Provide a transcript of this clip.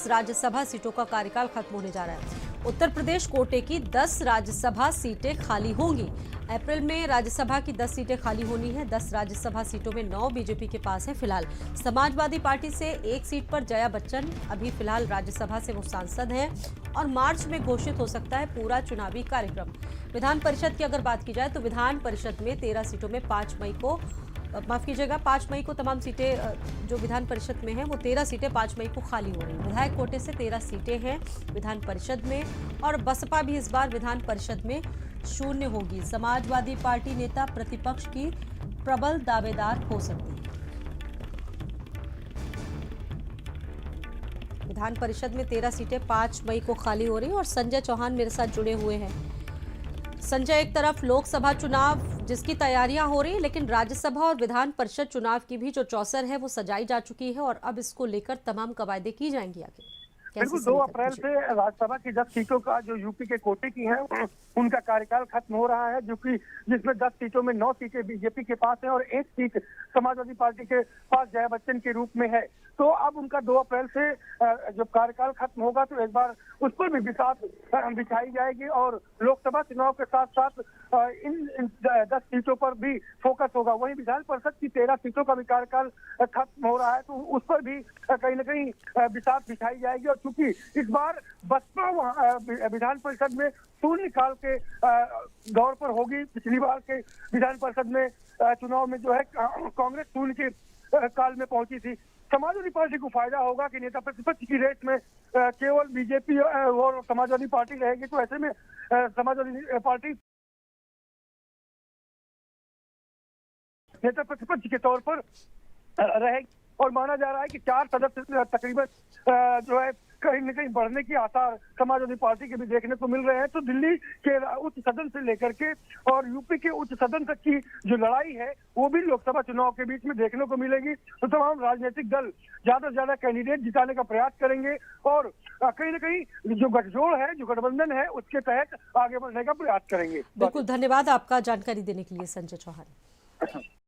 राज्यसभा सीटों का कार्यकाल खत्म होने जा रहा है। उत्तर प्रदेश कोटे की 10 राज्यसभा सीटें खाली होंगी। अप्रैल में राज्यसभा की 10 सीटें खाली होनी है। 10 राज्यसभा सीटों में 9 बीजेपी के पास है। फिलहाल समाजवादी पार्टी से एक सीट पर जया बच्चन अभी फिलहाल राज्यसभा से वो सांसद हैं और मार्च में घोषित हो सकता है पूरा चुनावी कार्यक्रम। विधान परिषद की अगर बात की जाए तो विधान परिषद में 13 सीटों में 5 मई को तमाम सीटें जो विधान परिषद में हैं वो 13 सीटें 5 मई को खाली हो रही हैं। विधायक कोटे से 13 सीटें हैं विधान परिषद में और बसपा भी इस बार विधान परिषद में शून्य होगी। समाजवादी पार्टी नेता प्रतिपक्ष की प्रबल दावेदार हो सकती है। विधान परिषद में 13 सीटें 5 मई को खाली हो रही हैं और संजय चौहान मेरे साथ जुड़े हुए हैं। संजय, एक तरफ लोकसभा चुनाव जिसकी तैयारियां हो रही है, लेकिन राज्यसभा और विधान परिषद चुनाव की भी जो चौसर है वो सजाई जा चुकी है और अब इसको लेकर तमाम कवायदे की जाएंगी आगे। बिल्कुल 2 अप्रैल से राज्यसभा की 10 सीटों का जो यूपी के कोटे की हैं उनका कार्यकाल खत्म हो रहा है, जो कि जिसमें 10 सीटों में 9 सीटें बीजेपी के पास है और 1 सीट समाजवादी पार्टी के पास जया बच्चन के रूप में है। तो अब उनका 2 अप्रैल से जब कार्यकाल खत्म होगा तो एक बार उस पर भी बिसात बिछाई जाएगी और लोकसभा चुनाव के साथ साथ इन 10 सीटों पर भी फोकस होगा। वहीं विधान परिषद की 13 सीटों का भी कार्यकाल खत्म हो रहा है तो उस पर भी कहीं न कहीं बिसात बिछाई जाएगी। और चूंकि इस बार बसपा विधान परिषद में शून्य काल के दौर पर होगी, पिछली बार के विधान परिषद में चुनाव में जो है कांग्रेस शून्य के काल में पहुंची थी। समाजवादी पार्टी को फायदा होगा कि नेता प्रतिपक्ष की रेस में केवल बीजेपी और समाजवादी पार्टी रहेगी, तो ऐसे में समाजवादी पार्टी नेता प्रतिपक्ष के तौर पर रहेगी और माना जा रहा है कि 4 सदस्य तकरीबन जो है कहीं न कहीं बढ़ने की आसार समाजवादी पार्टी के भी देखने को मिल रहे हैं। तो दिल्ली के उच्च सदन से लेकर के और यूपी के उच्च सदन तक की जो लड़ाई है वो भी लोकसभा चुनाव के बीच में देखने को मिलेगी। तो तमाम राजनीतिक दल ज्यादा से ज्यादा कैंडिडेट जिताने का प्रयास करेंगे और कहीं न कहीं जो गठजोड़ है, जो गठबंधन है, उसके तहत आगे बढ़ने का प्रयास करेंगे। बिल्कुल, धन्यवाद आपका जानकारी देने के लिए संजय चौहान।